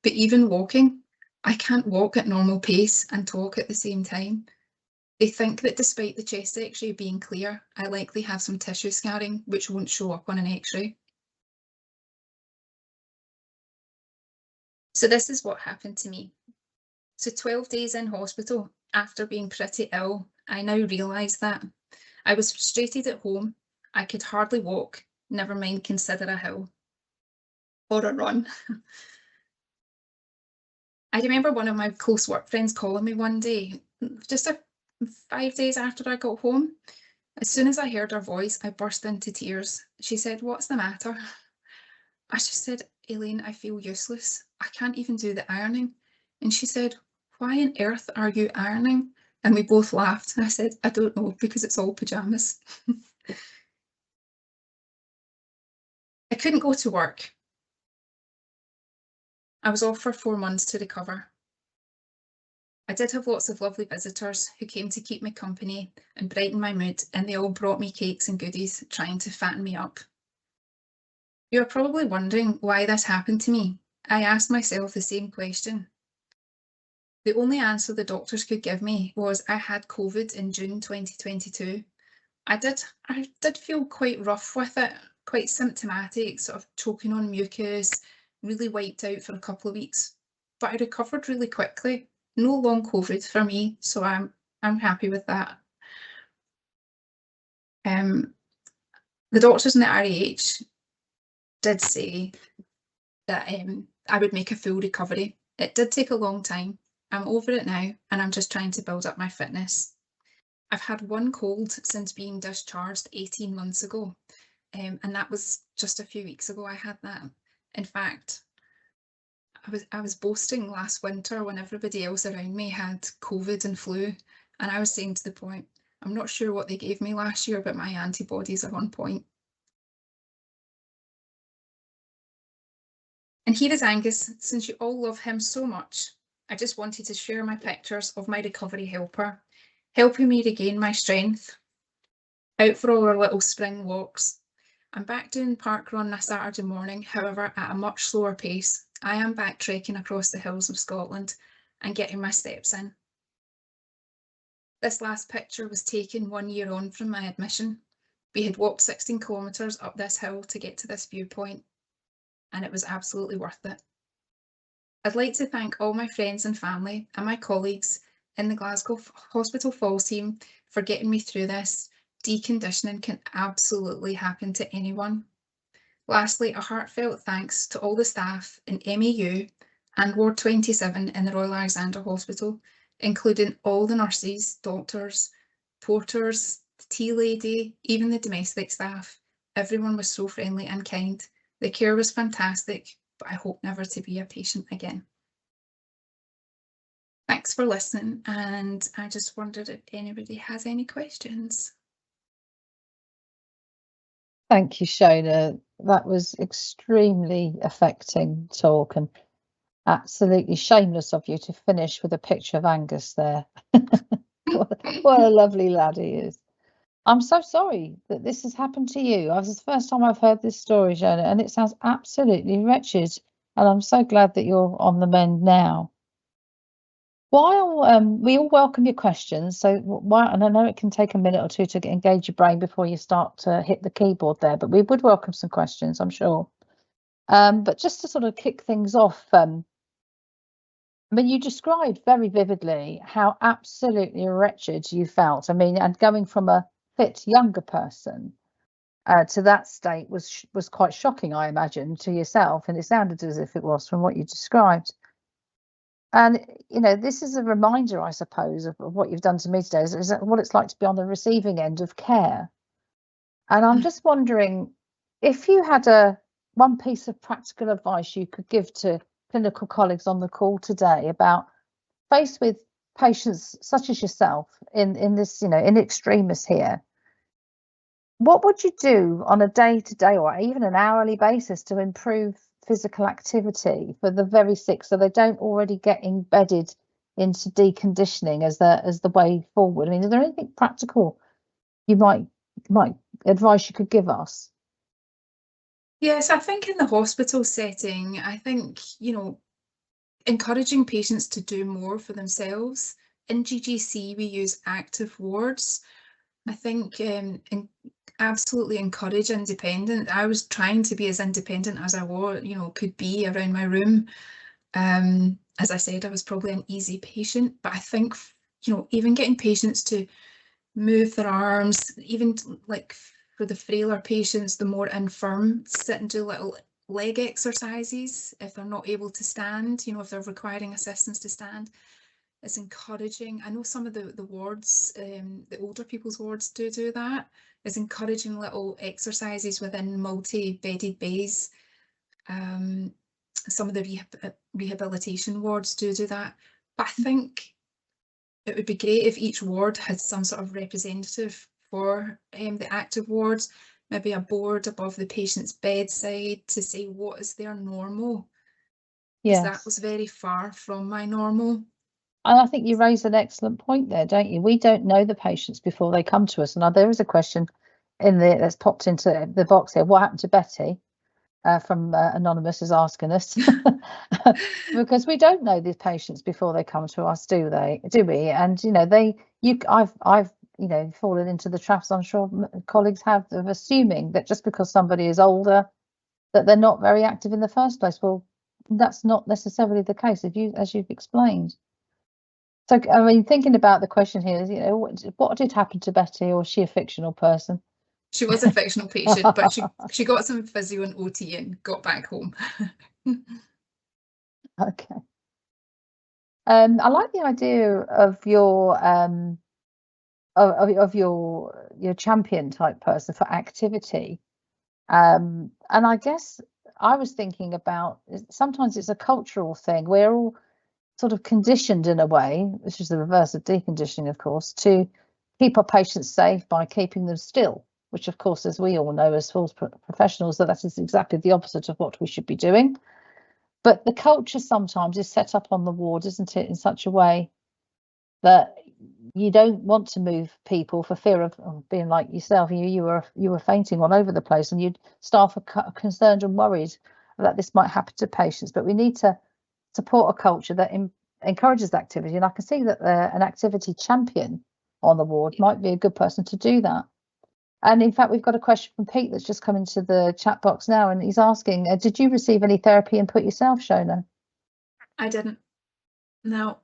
But even walking, I can't walk at normal pace and talk at the same time. They think that despite the chest x-ray being clear, I likely have some tissue scarring, which won't show up on an x-ray. So this is what happened to me. So 12 days in hospital after being pretty ill, I now realise that. I was frustrated at home. I could hardly walk, never mind consider a hill or a run. I remember one of my close work friends calling me one day, just 5 days after I got home. As soon as I heard her voice, I burst into tears. She said, "What's the matter?" I just said, "Elaine, I feel useless. I can't even do the ironing." And she said, "Why on earth are you ironing?" And we both laughed. And I said, "I don't know, because it's all pyjamas." I couldn't go to work. I was off for 4 months to recover. I did have lots of lovely visitors who came to keep me company and brighten my mood, and they all brought me cakes and goodies, trying to fatten me up. You're probably wondering why this happened to me. I asked myself the same question. The only answer the doctors could give me was I had COVID in June 2022. I did feel quite rough with it, quite symptomatic, sort of choking on mucus, really wiped out for a couple of weeks. But I recovered really quickly. No long COVID for me, so I'm happy with that. The doctors in the RAH did say that I would make a full recovery. It did take a long time. I'm over it now, and I'm just trying to build up my fitness. I've had one cold since being discharged 18 months ago, and that was just a few weeks ago I had that. In fact, I was boasting last winter when everybody else around me had COVID and flu, and I was saying to the point, I'm not sure what they gave me last year, but my antibodies are on point. And here is Angus. Since you all love him so much, I just wanted to share my pictures of my recovery helper, helping me regain my strength, out for all our little spring walks. I'm back doing parkrun on a Saturday morning, however, at a much slower pace. I am back trekking across the hills of Scotland and getting my steps in. This last picture was taken 1 year on from my admission. We had walked 16 kilometres up this hill to get to this viewpoint, and it was absolutely worth it. I'd like to thank all my friends and family and my colleagues in the Glasgow Hospital Falls team for getting me through this. Deconditioning can absolutely happen to anyone. Lastly, a heartfelt thanks to all the staff in MEU and Ward 27 in the Royal Alexandra Hospital, including all the nurses, doctors, porters, the tea lady, even the domestic staff. Everyone was so friendly and kind. The care was fantastic, but I hope never to be a patient again. Thanks for listening, and I just wondered if anybody has any questions. Thank you, Shona. That was extremely affecting talk, and absolutely shameless of you to finish with a picture of Angus there. What a lovely lad he is. I'm so sorry that this has happened to you. This is the first time I've heard this story, Shona, and it sounds absolutely wretched. And I'm so glad that you're on the mend now. While we all welcome your questions, so and I know it can take a minute or two to engage your brain before you start to hit the keyboard there, but we would welcome some questions, I'm sure. But just to sort of kick things off, I mean, you described very vividly how absolutely wretched you felt. I mean, and going from a fit younger person to that state was quite shocking, I imagine, to yourself, and it sounded as if it was from what you described. And, you know, this is a reminder, I suppose, of what you've done to me today, is what it's like to be on the receiving end of care. And I'm just wondering if you had one piece of practical advice you could give to clinical colleagues on the call today about faced with patients such as yourself in this, you know, in extremis here, what would you do on a day-to-day or even an hourly basis to improve physical activity for the very sick, so they don't already get embedded into deconditioning as the way forward? I mean, is there anything practical you might advice you could give us? Yes, I think in the hospital setting, I think, you know, encouraging patients to do more for themselves. In GGC, we use active wards. I think absolutely encourage independent. I was trying to be as independent as I could be around my room. As I said, I was probably an easy patient, but I think, you know, even getting patients to move their arms, even like for the frailer patients, the more infirm, sit and do little leg exercises if they're not able to stand, you know, if they're requiring assistance to stand. It's encouraging. I know some of the wards, the older people's wards do that. It's encouraging little exercises within multi-bedded bays. Some of the rehabilitation wards do that. But I think it would be great if each ward had some sort of representative for the active wards, maybe a board above the patient's bedside to say what is their normal. Because that was very far from my normal. And I think you raise an excellent point there, don't you? We don't know the patients before they come to us. And there is a question in that's popped into the box here. What happened to Betty? From Anonymous is asking us because we don't know these patients before they come to us, do we? And you know, I've you know, fallen into the traps, I'm sure colleagues have, of assuming that just because somebody is older that they're not very active in the first place. Well, that's not necessarily the case, as you've explained. So I mean, thinking about the question here is, you know, what did happen to Betty, or was she a fictional person? She was a fictional patient, but she got some physio and OT and got back home. Okay. I like the idea of your of your champion type person for activity. And I guess I was thinking about, sometimes it's a cultural thing. We're all sort of conditioned in a way, which is the reverse of deconditioning, of course, to keep our patients safe by keeping them still, which of course, as we all know as falls professionals, that is exactly the opposite of what we should be doing. But the culture sometimes is set up on the ward, isn't it, in such a way that you don't want to move people for fear of being like yourself. You were fainting all over the place, and staff are concerned and worried that this might happen to patients. But we need to support a culture that encourages activity, and I can see that an activity champion on the ward might be a good person to do that. And in fact, we've got a question from Pete that's just come into the chat box now, and he's asking, did you receive any therapy input yourself, Shona? I didn't. No.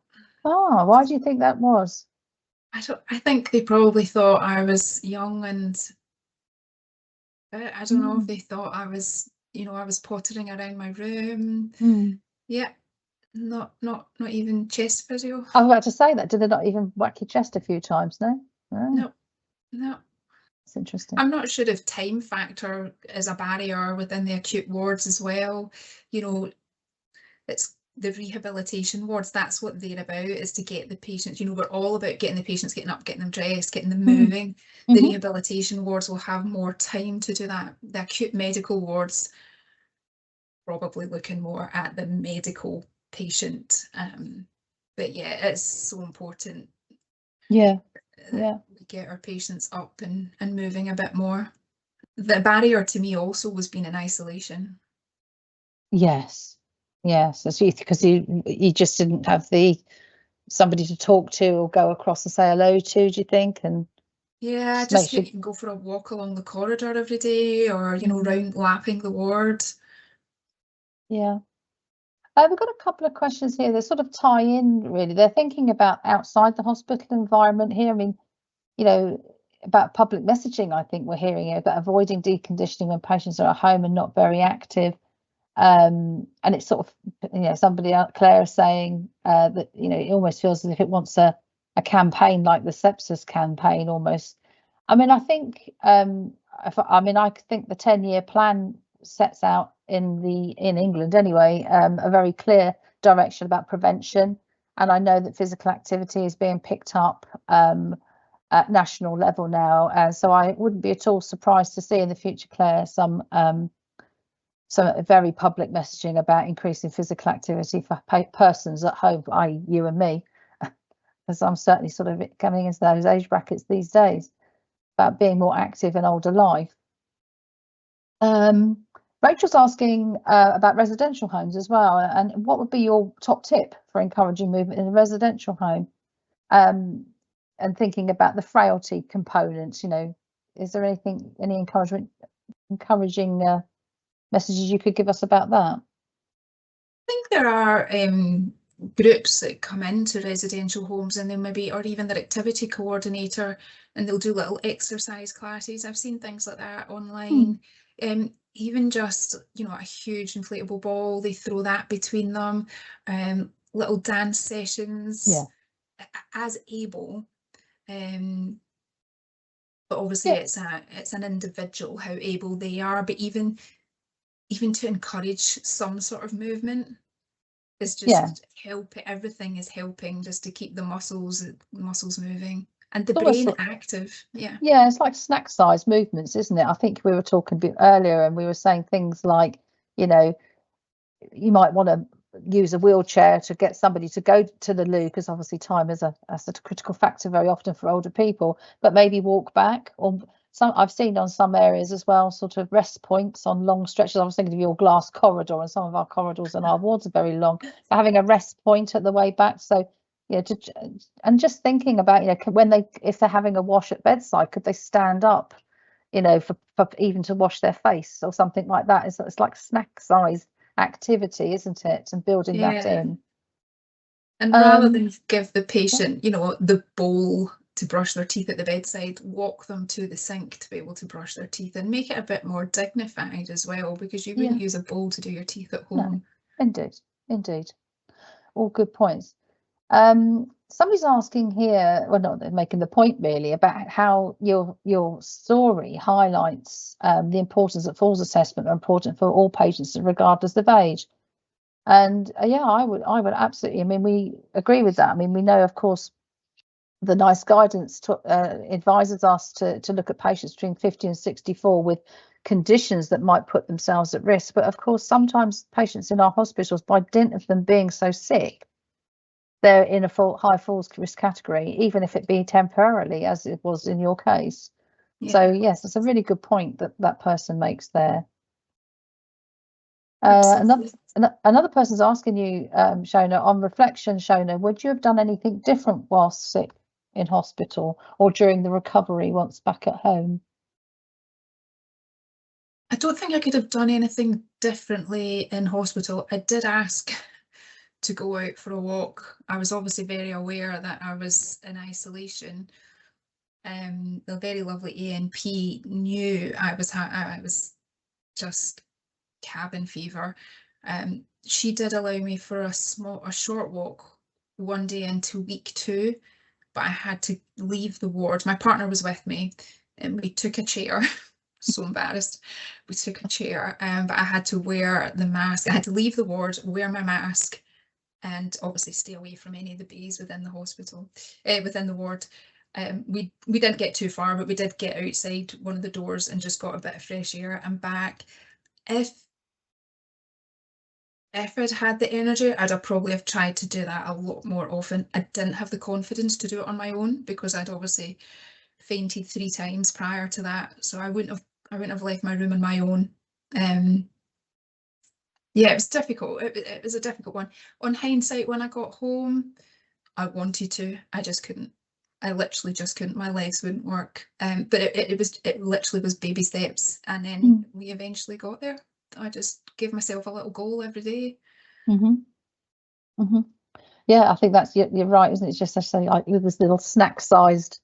Oh, why do you think that was? I think they probably thought I was young, and I don't know if they thought I was, you know, I was pottering around my room. Yeah, not even chest physio. I was about to say that. Did they not even whack your chest a few times? No. No. It's interesting. I'm not sure if time factor is a barrier within the acute wards as well. You know, it's the rehabilitation wards, that's what they're about, is to get the patients, you know, we're all about getting the patients getting up, getting them dressed, getting them moving. The rehabilitation wards will have more time to do that. The acute medical wards probably looking more at the medical patient. But yeah, it's so important. Yeah. We get our patients up and moving a bit more. The barrier to me also was being in isolation. Yes, because you just didn't have somebody to talk to or go across and say hello to, do you think? And yeah, just you can go for a walk along the corridor every day, or you know, round lapping the ward. Yeah. We've got a couple of questions here that sort of tie in, really. They're thinking about outside the hospital environment here. I mean, you know, about public messaging, I think we're hearing about avoiding deconditioning when patients are at home and not very active. And it's sort of, you know, somebody out, Claire, saying that, you know, it almost feels as if it wants a campaign like the sepsis campaign almost. I mean, I think I think the 10-year plan sets out in England anyway, a very clear direction about prevention. And I know that physical activity is being picked up at national level now. And so I wouldn't be at all surprised to see in the future, Claire, some very public messaging about increasing physical activity for persons at home, i.e. you and me, because I'm certainly sort of coming into those age brackets these days, about being more active in older life. Rachel's asking about residential homes as well, and what would be your top tip for encouraging movement in a residential home? And thinking about the frailty components, you know, is there any encouraging messages you could give us about that? think there are groups that come into residential homes, and then maybe, or even their activity coordinator, and they'll do little exercise classes. I've seen things like that online. Even just, you know, a huge inflatable ball, they throw that between them. Little dance sessions, as able. But obviously it's an individual how able they are, but even to encourage some sort of movement is just everything is helping just to keep the muscles moving and the brain active. It's like snack size movements, isn't it? I think we were talking a bit earlier and we were saying things like, you know, you might want to use a wheelchair to get somebody to go to the loo, because obviously time is a critical factor very often for older people, but maybe walk back. Or some, I've seen on some areas as well, sort of rest points on long stretches. I was thinking of your glass corridor, and some of our corridors and our wards are very long, but having a rest point at the way back. So and just thinking about, you know, when if they're having a wash at bedside, could they stand up, you know, for even to wash their face or something like that? It's like snack size activity, isn't it? And building that in. And rather than give the patient, you know, the bowl to brush their teeth at the bedside, walk them to the sink to be able to brush their teeth, and make it a bit more dignified as well, because you wouldn't use a bowl to do your teeth at home. No, indeed. All good points. Somebody's asking here, well, not they're making the point really, about how your story highlights the importance that falls assessment are important for all patients regardless of age. And I would absolutely, I mean, we agree with that. I mean, we know, of course, the NICE guidance advises us to look at patients between 50 and 64 with conditions that might put themselves at risk. But of course, sometimes patients in our hospitals, by dint of them being so sick, they're in a high falls risk category, even if it be temporarily, as it was in your case. So yes, it's a really good point that person makes there. Another person's asking you, Shona, on reflection, Shona, would you have done anything different whilst sick in hospital or during the recovery once back at home? I don't think I could have done anything differently in hospital. I did ask to go out for a walk. I was obviously very aware that I was in isolation. The very lovely ANP knew I was just cabin fever. She did allow me for a short walk one day into week 2, but I had to leave the ward. My partner was with me, and we took a chair. So embarrassed. We took a chair, but I had to wear the mask. I had to leave the ward, wear my mask, and obviously stay away from any of the bays within the hospital, within the ward. We didn't get too far, but we did get outside one of the doors and just got a bit of fresh air and back. If I'd had the energy, I'd have probably have tried to do that a lot more often. I didn't have the confidence to do it on my own, because I'd obviously fainted 3 times prior to that, so I wouldn't have left my room on my own. Yeah, it was difficult. It was a difficult one. On hindsight, when I got home, I wanted to. I just couldn't. I literally just couldn't. My legs wouldn't work. But it literally was baby steps, and then we eventually got there. I just gave myself a little goal every day. Yeah, I think that's you're right, isn't it? It's just actually like this little snack-sized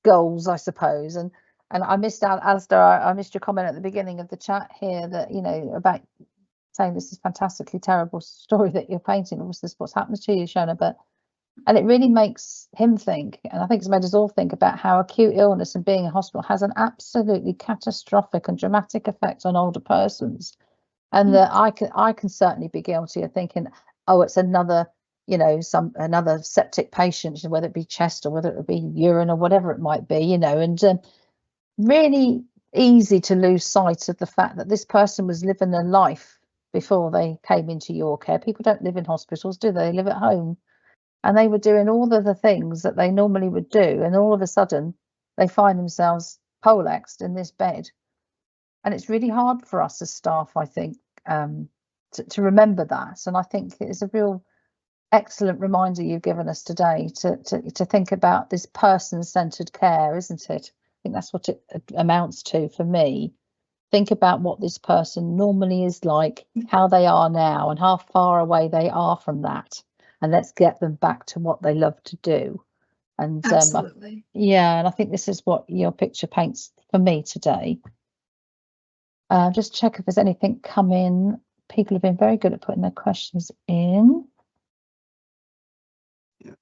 goals, I suppose. And I missed out, Alistair. I missed your comment at the beginning of the chat here that, you know, about saying this is fantastically terrible story that you're painting. Obviously, this is what's happened to you, Shona, and it really makes him think, and I think it's made us all think about how acute illness and being in hospital has an absolutely catastrophic and dramatic effect on older persons. And that I can certainly be guilty of thinking, oh, it's another, you know, another septic patient, whether it be chest or whether it be urine or whatever it might be, you know, and really easy to lose sight of the fact that this person was living a life before they came into your care. People don't live in hospitals, do they? They live at home. And they were doing all of the things that they normally would do. And all of a sudden, they find themselves poleaxed in this bed. And it's really hard for us as staff, I think, to remember that. And I think it's a real excellent reminder you've given us today to think about this person-centered care, isn't it? I think that's what it amounts to for me. think about what this person normally is like, how they are now, and how far away they are from that, and let's get them back to what they love to do. And Absolutely. yeah, and I think this is what your picture paints for me today. Just check if there's anything come in. People have been very good at putting their questions in. Yeah.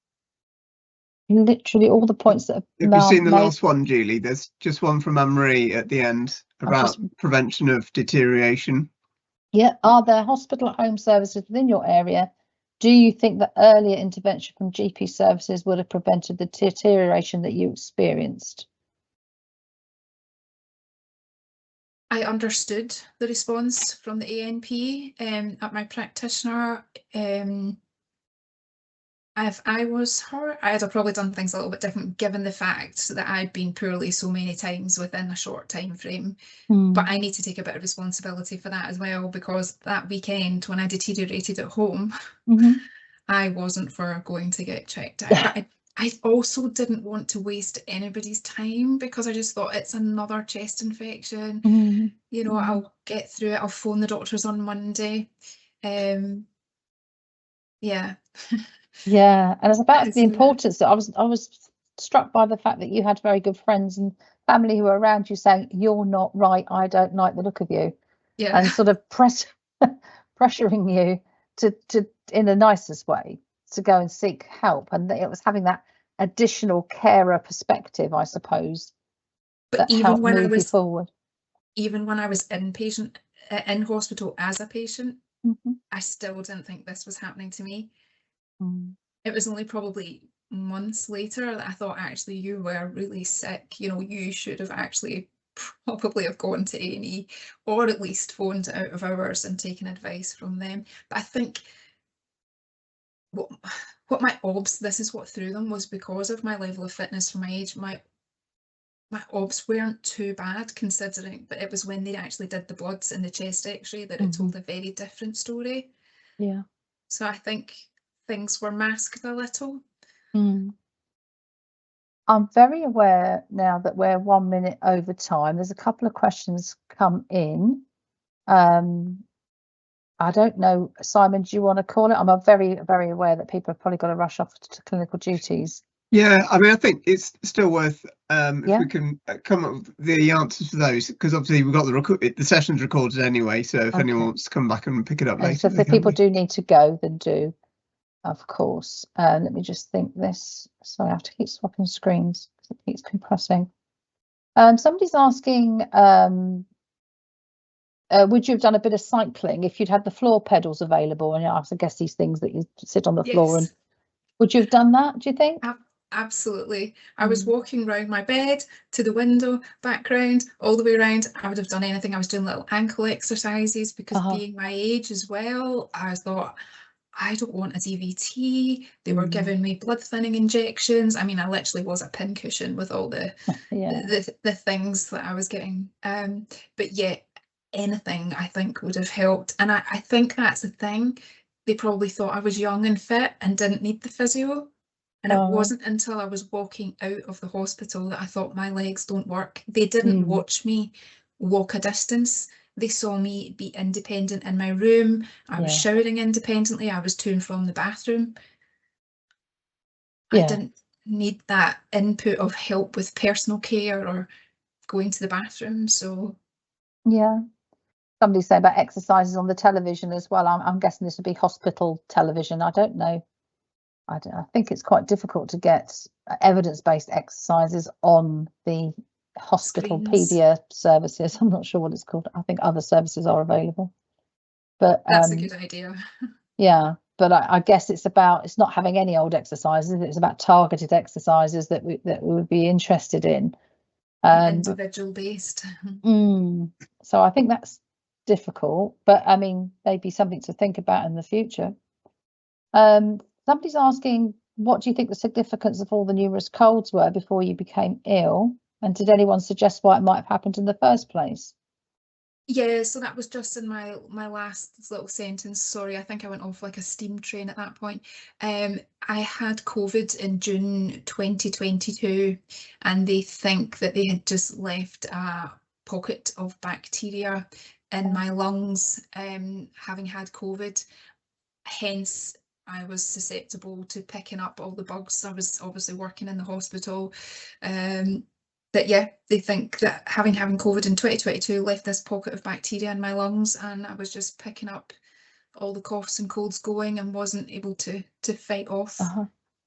Literally all the points that have you seen the made. last one, Julie? There's just one from Anne-Marie at the end about prevention of deterioration. Yeah, are there hospital at home services within your area? Do you think that earlier intervention from GP services would have prevented the deterioration that you experienced? I understood the response from the ANP at my practitioner. If I was her, I'd have probably done things a little bit different, given the fact that I'd been poorly so many times within a short time frame. But I need to take a bit of responsibility for that as well, because that weekend when I deteriorated at home, I wasn't for going to get checked out. But I also didn't want to waste anybody's time, because I just thought it's another chest infection. You know, I'll get through it. I'll phone the doctors on Monday. Yeah. Yeah, and it's about the importance that I was struck by the fact that you had very good friends and family who were around you saying, "You're not right. I don't like the look of you," and sort of pressuring you to in the nicest way to go and seek help. And it was having that additional carer perspective, I suppose, but that helped move you forward. Even when I was inpatient in hospital as a patient, I still didn't think this was happening to me. It was only probably months later that I thought, actually, you were really sick. You know, you should have actually probably have gone to A&E, or at least phoned out of hours and taken advice from them. But I think what my OBS, this is what threw them, was because of my level of fitness for my age, my OBS weren't too bad, considering, but it was when they actually did the bloods in the chest x-ray that it told a very different story. Yeah. So I think things were masked a little. I'm very aware now that we're 1 minute over time. There's a couple of questions come in. I don't know, Simon, do you want to call it? I'm very, very aware that people have probably got to rush off to clinical duties. Yeah, I mean, I think it's still worth if we can come up with the answers for those, because obviously we've got the session's recorded anyway. So if anyone wants to come back and pick it up later, so if people do need to go, then do, of course. Let me just think this. Sorry, I have to keep swapping screens because it keeps compressing. Somebody's asking, would you have done a bit of cycling if you'd had the floor pedals available? And I guess these things that you sit on the floor, and would you have done that, do you think? Absolutely. I was walking around my bed to the window, back round, all the way around. I would have done anything. I was doing little ankle exercises, because being my age as well, I thought, I don't want a DVT. They were giving me blood thinning injections. I mean, I literally was a pincushion with all the things that I was getting. But yeah, anything I think would have helped. And I think that's the thing. They probably thought I was young and fit and didn't need the physio. And it wasn't until I was walking out of the hospital that I thought, my legs don't work. They didn't watch me walk a distance. They saw me be independent in my room. I was showering independently. I was to and from the bathroom. I didn't need that input of help with personal care or going to the bathroom. So somebody said about exercises on the television as well. I'm guessing this would be hospital television. I don't know. I think it's quite difficult to get evidence-based exercises on the hospital pedia services. I'm not sure what it's called. I think other services are available, but that's a good idea. Yeah, but I guess it's not having any old exercises. It's about targeted exercises that we would be interested in, individual based. So I think that's difficult, but I mean, maybe something to think about in the future. Somebody's asking, what do you think the significance of all the numerous colds were before you became ill? And did anyone suggest why it might have happened in the first place? Yeah, so that was just in my last little sentence. Sorry, I think I went off like a steam train at that point. I had COVID in June 2022, and they think that they had just left a pocket of bacteria in my lungs, having had COVID. Hence, I was susceptible to picking up all the bugs. I was obviously working in the hospital. That yeah, they think that having COVID in 2022 left this pocket of bacteria in my lungs, and I was just picking up all the coughs and colds going, and wasn't able to fight off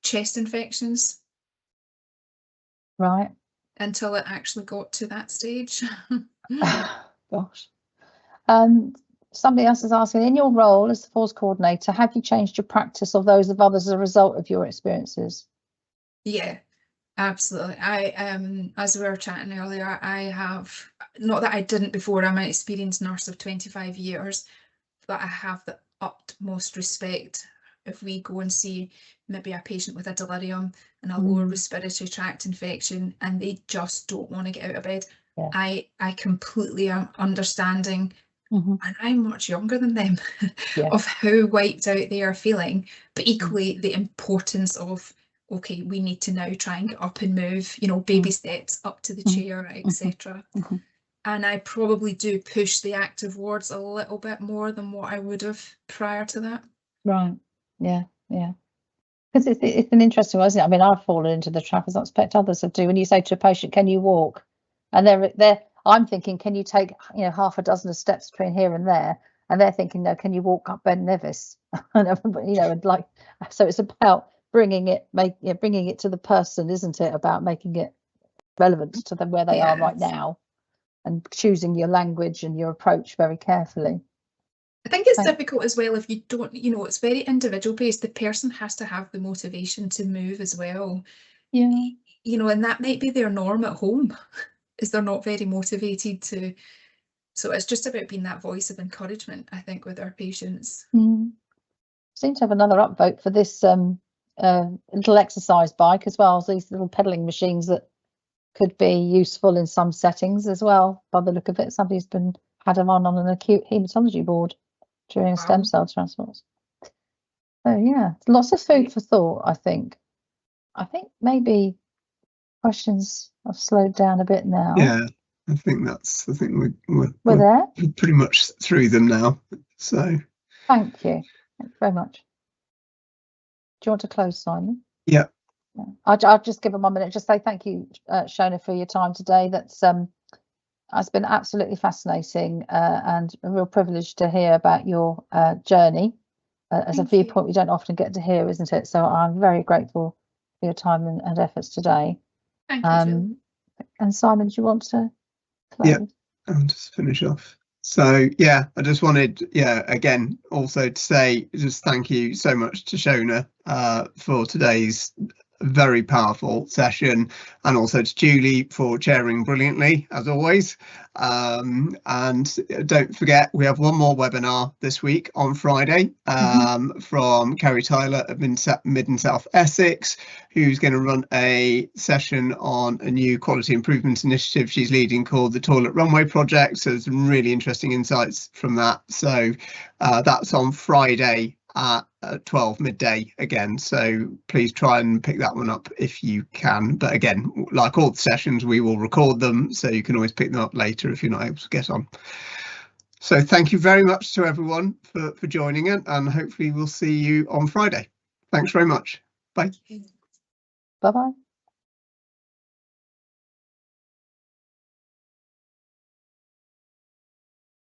chest infections. Right. Until it actually got to that stage. Gosh. Somebody else is asking, in your role as the falls coordinator, have you changed your practice or those of others as a result of your experiences? Yeah, absolutely. I as we were chatting earlier, I have, not that I didn't before, I'm an experienced nurse of 25 years, but I have the utmost respect if we go and see maybe a patient with a delirium and a lower respiratory tract infection and they just don't want to get out of bed. Yeah. I completely am understanding, and I'm much younger than them, of how wiped out they are feeling, but equally the importance of, okay, we need to now try and get up and move, you know, baby steps up to the chair, etc. And I probably do push the active wards a little bit more than what I would have prior to that. Right. Yeah. Yeah. Because it's an interesting one, isn't it? I mean, I've fallen into the trap, as I expect others have too. When you say to a patient, "Can you walk?" and I'm thinking, "Can you take, you know, half a dozen of steps between here and there?" And they're thinking, "No, can you walk up Ben Nevis?" And everybody, you know, and like, so it's about bringing it to the person, isn't it? About making it relevant to them where they are right now, and choosing your language and your approach very carefully. I think it's difficult as well if you don't, you know, it's very individual based. The person has to have the motivation to move as well. Yeah. You know, and that might be their norm at home, is they're not very motivated to. So it's just about being that voice of encouragement, I think, with our patients. Seem to have another upvote for this little exercise bike as well as these little pedaling machines that could be useful in some settings as well. By the look of it, somebody's had them on an acute haematology board during stem cell transplants. So yeah, lots of food for thought. I think maybe questions have slowed down a bit now. Yeah, I think we're there pretty much through them now. So thank you very much. Do you want to close, Simon? Yeah. I'll just give them 1 minute. Just say thank you, Shona, for your time today. That's it's been absolutely fascinating and a real privilege to hear about your journey as a viewpoint we don't often get to hear, isn't it? So I'm very grateful for your time and efforts today. Thank you, Jill. And Simon, do you want to close? Yeah, I'll just finish off. So yeah, I just wanted, again, also to say just thank you so much to Shona for today's very powerful session, and also to Julie for chairing brilliantly as always. And don't forget, we have one more webinar this week on Friday from Kerry Tyler of Mid and South Essex, who's going to run a session on a new quality improvement initiative she's leading called the Toilet Runway Project. So there's some really interesting insights from that. So that's on Friday at 12 midday again, so please try and pick that one up if you can. But again, like all the sessions, we will record them, so you can always pick them up later if you're not able to get on. So thank you very much to everyone for joining it, and hopefully we'll see you on Friday. Thanks very much. Bye. Bye-bye.